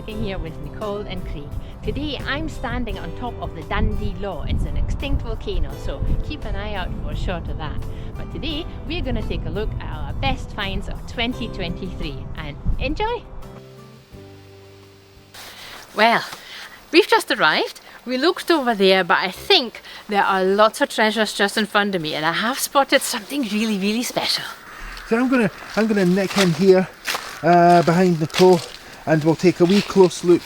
Mudlarking here with Nicole and Craig. Today I'm standing on top of the Dundee Law. It's an extinct volcano, so keep an eye out for a shot of that. But today we're going to take a look at our best finds of 2023 and enjoy! Well, we've just arrived. We looked over there, but I think there are lots of treasures just in front of me, and I have spotted something really special. So I'm gonna nick in here behind Nicole, and we'll take a wee close look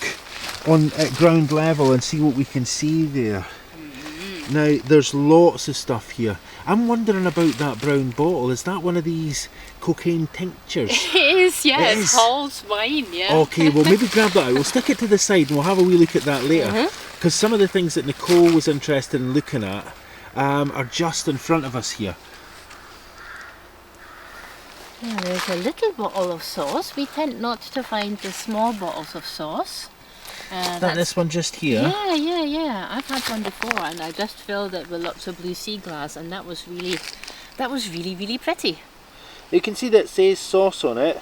at ground level and see what we can see there. Now there's lots of stuff here. I'm wondering about that brown bottle. Is that one of these cocaine tinctures? It is, yeah. It is. Hall's wine, yeah. Okay, well maybe grab that out. We'll stick it to the side and we'll have a wee look at that later. Because some of the things that Nicole was interested in looking at are just in front of us here. Yeah, there's a little bottle of sauce. We tend not to find the small bottles of sauce. That's this one just here? Yeah. I've had one before, and I just filled it with lots of blue sea glass, and that was really pretty. You can see that it says sauce on it.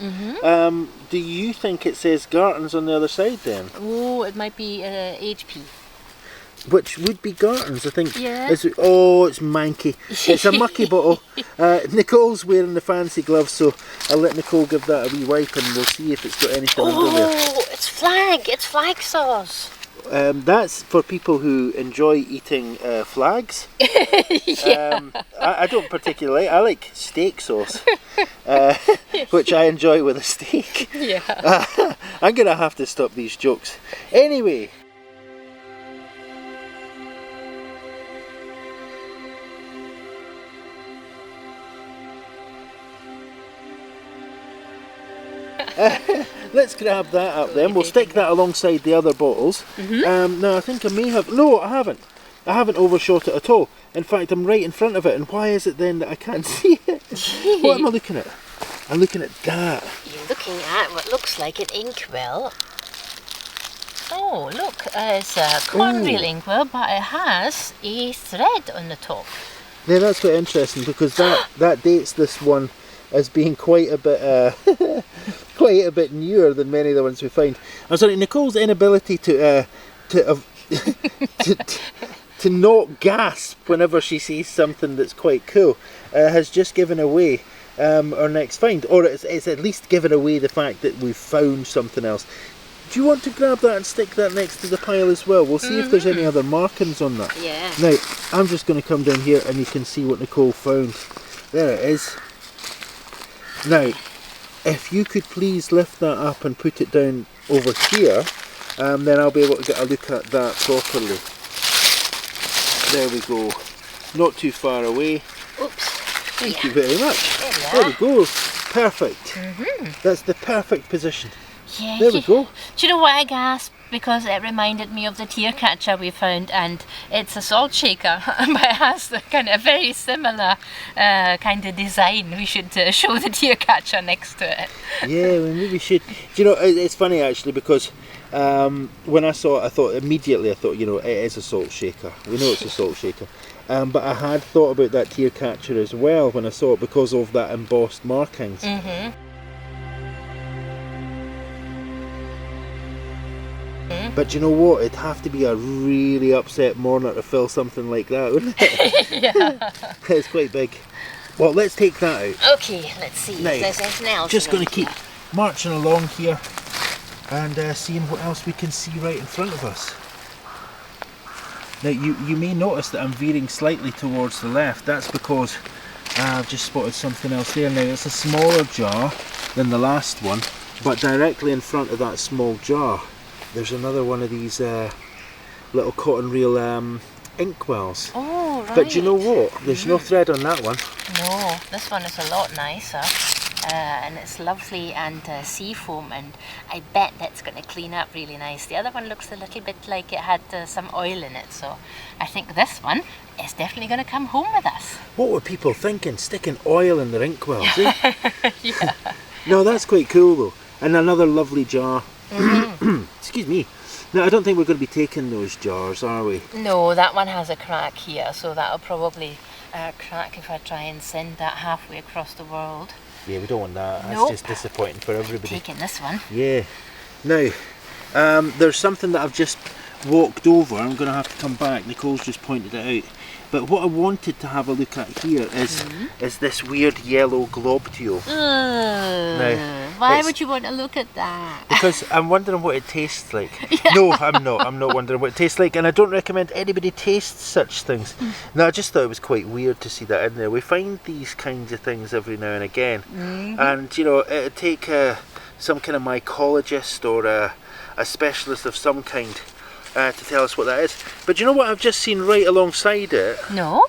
Do you think it says Garton's on the other side then? Oh, it might be HP. Which would be Garton's, I think. Yeah. It's manky. It's a mucky bottle. Nicole's wearing the fancy gloves, so I'll let Nicole give that a wee wipe and we'll see if it's got anything under there. Oh, it's flag sauce. That's for people who enjoy eating flags. Yeah. I don't particularly. I like steak sauce, which I enjoy with a steak. Yeah. I'm going to have to stop these jokes. Anyway. Let's grab that up then. We'll stick that alongside the other bottles. Now I think I may have... No, I haven't. I haven't overshot it at all. In fact, I'm right in front of it. And why is it then that I can't see it? What am I looking at? I'm looking at that. You're looking at what looks like an inkwell. Oh, look, it's a cornmeal inkwell, but it has a thread on the top. Yeah, that's quite interesting because that dates this one as being quite a bit newer than many of the ones we find. I'm sorry, Nicole's inability to not gasp whenever she sees something that's quite cool has just given away our next find, or it's at least given away the fact that we've found something else. Do you want to grab that and stick that next to the pile as well? We'll see if there's any other markings on that. Yeah. Now, I'm just going to come down here and you can see what Nicole found. There it is. Now, if you could please lift that up and put it down over here, then I'll be able to get a look at that properly. There we go. Not too far away. Oops. Thank you very much. There we go. Perfect. That's the perfect position. Yeah, there we go. Do you know why I gasped? Because it reminded me of the tear catcher we found, and it's a salt shaker, but it has the kind of very similar kind of design. We should show the tear catcher next to it. Yeah, we maybe should. Do you know, it's funny actually because when I saw it, I thought, you know, it is a salt shaker. We know it's a salt shaker. But I had thought about that tear catcher as well when I saw it because of that embossed markings. But you know what? It'd have to be a really upset mourner to fill something like that, wouldn't it? Yeah. It's quite big. Well, let's take that out. Okay, let's see. Now, There's anything else. Just going to keep marching along here and seeing what else we can see right in front of us. Now, you may notice that I'm veering slightly towards the left. That's because I've just spotted something else there. Now, it's a smaller jar than the last one, but directly in front of that small jar there's another one of these little cotton reel inkwells. Oh, right. But do you know what? There's no thread on that one. No, this one is a lot nicer. And it's lovely and sea foam, and I bet that's going to clean up really nice. The other one looks a little bit like it had some oil in it, so I think this one is definitely going to come home with us. What were people thinking? Sticking oil in their inkwells, eh? Yeah. No, that's quite cool though. And another lovely jar. Excuse me. Now, I don't think we're going to be taking those jars, are we? No, that one has a crack here, so that'll probably crack if I try and send that halfway across the world. Yeah, we don't want that. That's Nope. just disappointing for everybody. Taking this one. Yeah. Now, There's something that I've just walked over. I'm going to have to come back. Nicole's just pointed it out. But what I wanted to have a look at here is this weird yellow globule. Why would you want to look at that? Because I'm wondering what it tastes like. No, I'm not. I'm not wondering what it tastes like, and I don't recommend anybody taste such things. No, I just thought it was quite weird to see that in there. We find these kinds of things every now and again, and you know, it'd take some kind of mycologist or a specialist of some kind to tell us what that is. But you know what I've just seen right alongside it? No.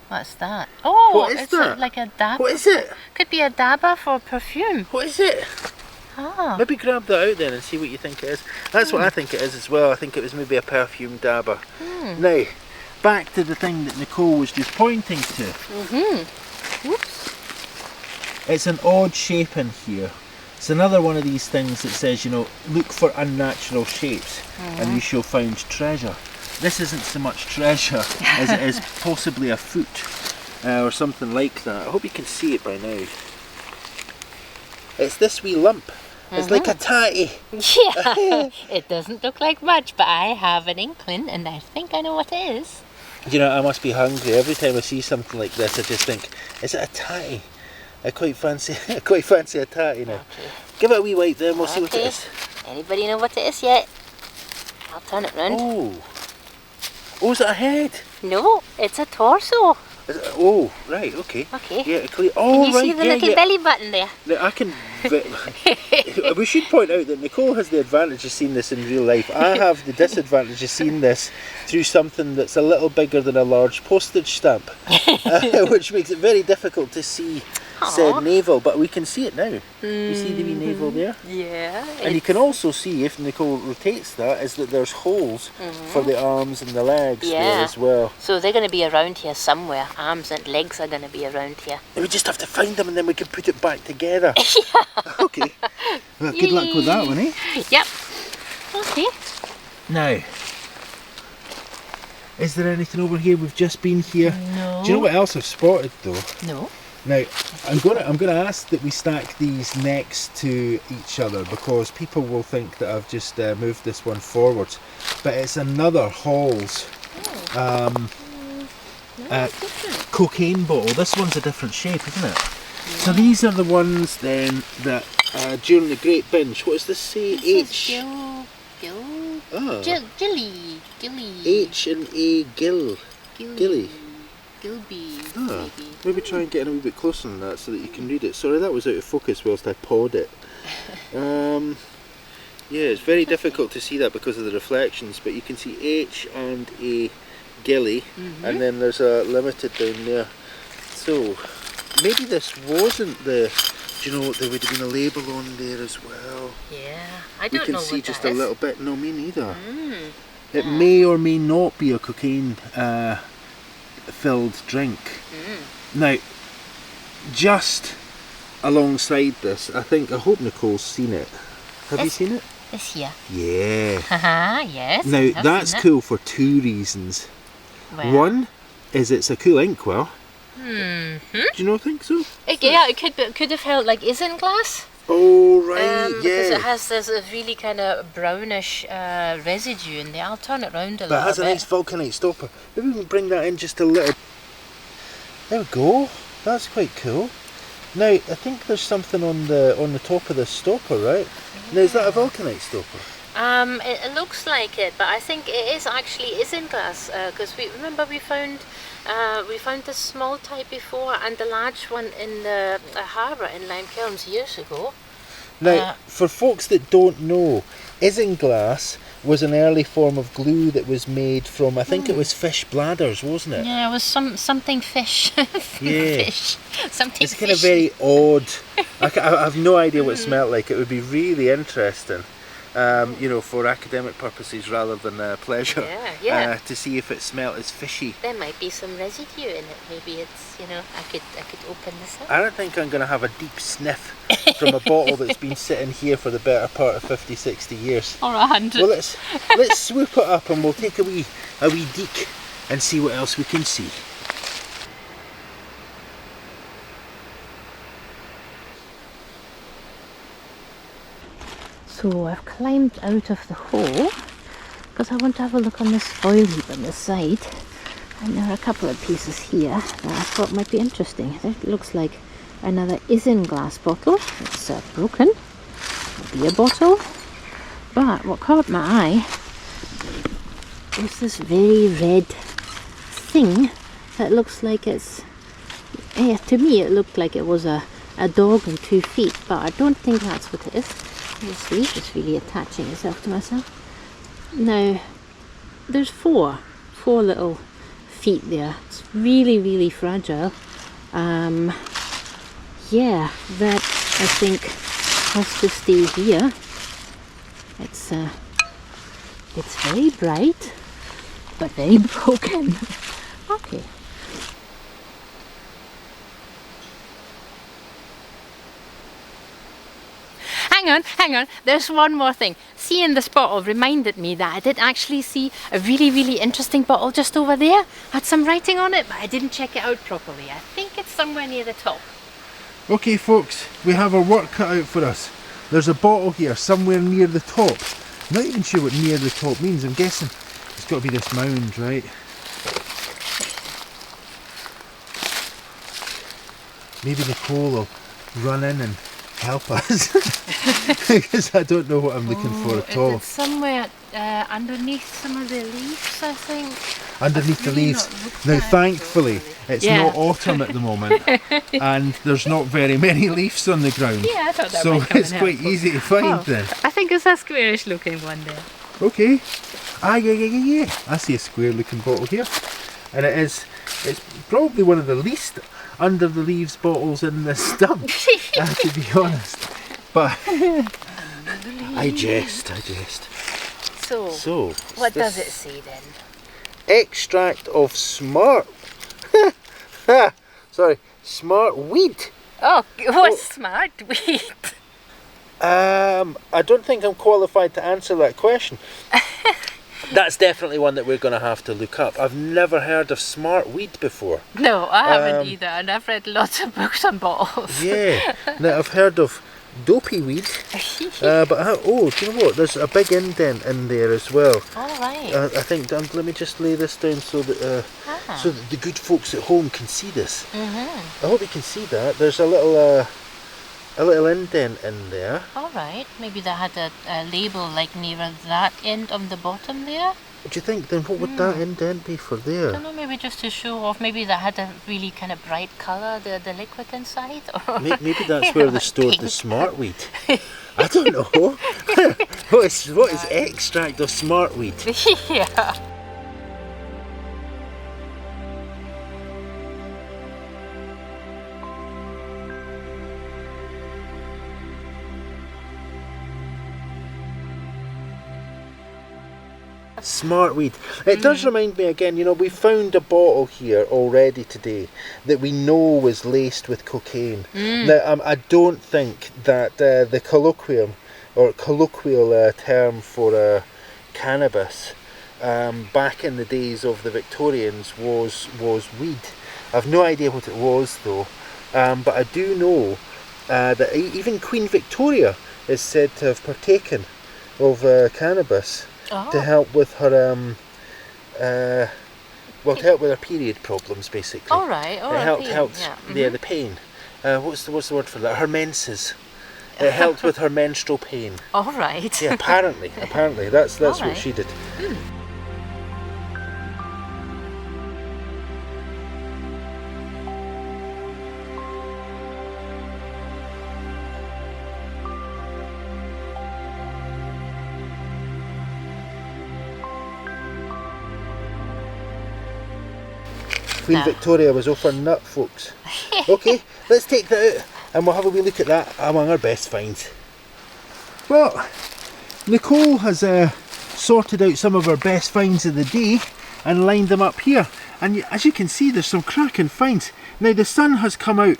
What's that? Oh, what is it's that? like a dabber. What is it? Could be a dabber for perfume. What is it? Ah. Maybe grab that out then and see what you think it is. That's what I think it is as well. I think it was maybe a perfume dabber. Now, back to the thing that Nicole was just pointing to. Whoops. It's an odd shape in here. It's another one of these things that says, you know, look for unnatural shapes and you shall find treasure. This isn't so much treasure as it is possibly a foot or something like that. I hope you can see it by now. It's this wee lump. It's like a tatty. Yeah, it doesn't look like much, but I have an inkling and I think I know what it is. You know, I must be hungry. Every time I see something like this, I just think, is it a tatty? I quite fancy a tatty now. Okay. Give it a wee wipe then, we'll see what it is. Anybody know what it is yet? I'll turn it round. Oh, is it a head? No, it's a torso. Oh, right, okay. Okay. Yeah, clear. Can Oh, you right, see the yeah, little yeah. belly button there? Now, I can. We should point out that Nicole has the advantage of seeing this in real life. I have the disadvantage of seeing this through something that's a little bigger than a large postage stamp, which makes it very difficult to see said navel. But we can see it now. You see the wee navel there? Yeah. And you can also see, if Nicole rotates that, is that there's holes for the arms and the legs there as well. So they're going to be around here somewhere. Arms and legs are going to be around here. And we just have to find them and then we can put it back together. Okay. Well, good luck with that one, eh? Yep. Okay. Now, is there anything over here? We've just been here. No. Do you know what else I've spotted though? No. Now, I'm gonna ask that we stack these next to each other because people will think that I've just moved this one forwards. But it's another Hall's cocaine bottle. This one's a different shape, isn't it? Yeah. So these are the ones then that during the Great Binge. What does this say? H. Gilly. H and A Gill. Gilly. Gilby. Maybe try and get in a wee bit closer than that so that you can read it. Sorry, that was out of focus whilst I pawed it. Yeah, it's very difficult to see that because of the reflections, but you can see H and A Gilly, and then there's a limited down there. So maybe this wasn't the. Do you know what? There would have been a label on there as well. Yeah, I don't know what that is. You can see just a little bit. No, me neither. It may or may not be a cocaine filled drink. Now, just alongside this, I hope Nicole's seen it. Have you seen it? This here. Yeah. Haha, yes. Now that's cool for two reasons. Well. One is it's a cool inkwell. Do you not think so? Yeah, it could have held like isinglass. Oh right, Because yeah. it has this really kind of brownish residue in there. I'll turn it round a little bit. But it has a nice vulcanite stopper. Maybe we can bring that in just a little. There we go. That's quite cool. Now I think there's something on the top of this stopper, right? Yeah. Now is that a vulcanite stopper? It looks like it, but I think it is actually isinglass because we found this small type before and the large one in the harbour in Limekilns years ago. Now, for folks that don't know, isinglass was an early form of glue that was made from, I think it was fish bladders, wasn't it? Yeah, it was something fish. Yeah. Fish. Something it's kind of very odd. I have no idea what it smelled like. It would be really interesting. You know, for academic purposes rather than pleasure, to see if it smelt as fishy. There might be some residue in it. Maybe it's, you know, I could open this up. I don't think I'm going to have a deep sniff from a bottle that's been sitting here for the better part of 50, 60 years. Or 100. Well, let's swoop it up and we'll take a wee deek and see what else we can see. So So I've climbed out of the hole because I want to have a look on this foil heap on the side. And there are a couple of pieces here that I thought might be interesting. It looks like another isinglass bottle. It's broken. A beer bottle. But what caught my eye was this very red thing that looks like it's... to me it looked like it was a dog and 2 feet, but I don't think that's what it is. This leaf is really attaching itself to myself. Now, there's four little feet there. It's really, really fragile. Yeah, that I think has to stay here. It's very bright, but very broken. Okay. Hang on, there's one more thing. Seeing this bottle reminded me that I did actually see a really, really interesting bottle just over there. Had some writing on it, but I didn't check it out properly. I think it's somewhere near the top. Okay folks, we have our work cut out for us. There's a bottle here somewhere near the top. I'm not even sure what near the top means. I'm guessing it's got to be this mound, right? Maybe Nicole will run in and help us because I don't know what I'm looking for at all. It's somewhere underneath some of the leaves, I think. Underneath the leaves. Now thankfully it's not autumn at the moment and there's not very many leaves on the ground. Yeah, I thought that so might come it's in quite helpful. easy to find then. I think it's a squarish looking one there. Okay. Yeah. I see a square looking bottle here. And it's probably one of the least under the leaves bottles in this stump, to be honest. But I jest. So what does it say then? Extract of smart weed. Oh, what's smart weed? I don't think I'm qualified to answer that question. That's definitely one that we're going to have to look up. I've never heard of smart weed before. No, I haven't either, and I've read lots of books on bottles. Yeah, now I've heard of dopey weed, but do you know what? There's a big indent in there as well. All right. I think. Let me just lay this down so that the good folks at home can see this. Mm-hmm. I hope you can see that. There's a little indent in there. All right. Maybe that had a label like near that end on the bottom there. Do you think then what would that indent be for there? I don't know, maybe just to show off. Maybe that had a really kind of bright colour, the liquid inside. Or Maybe that's where they stored the smart weed. I don't know. What is extract of smart weed? Yeah. Smart weed. It does remind me again, we found a bottle here already today that we know was laced with cocaine. Now, I don't think that the colloquial term for cannabis back in the days of the Victorians was weed. I've no idea what it was though, but I do know that even Queen Victoria is said to have partaken of cannabis. To help with her to help with her period problems, basically. All right. The pain. What's the word for that? Her menses. It helped with her menstrual pain. All right. Yeah, apparently, that's what she did. Queen Victoria was off her nut, folks. Okay, let's take that out and we'll have a wee look at that among our best finds. Well, Nicole has sorted out some of our best finds of the day and lined them up here. And as you can see, there's some cracking finds. Now the sun has come out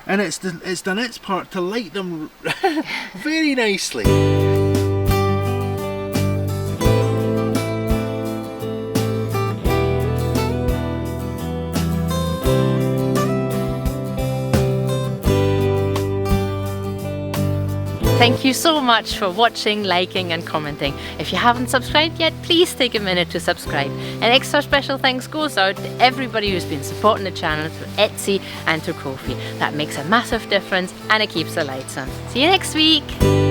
and it's done its part to light them very nicely. Thank you so much for watching, liking and commenting. If you haven't subscribed yet, please take a minute to subscribe. An extra special thanks goes out to everybody who's been supporting the channel through Etsy and through Ko-fi. That makes a massive difference and it keeps the lights on. See you next week.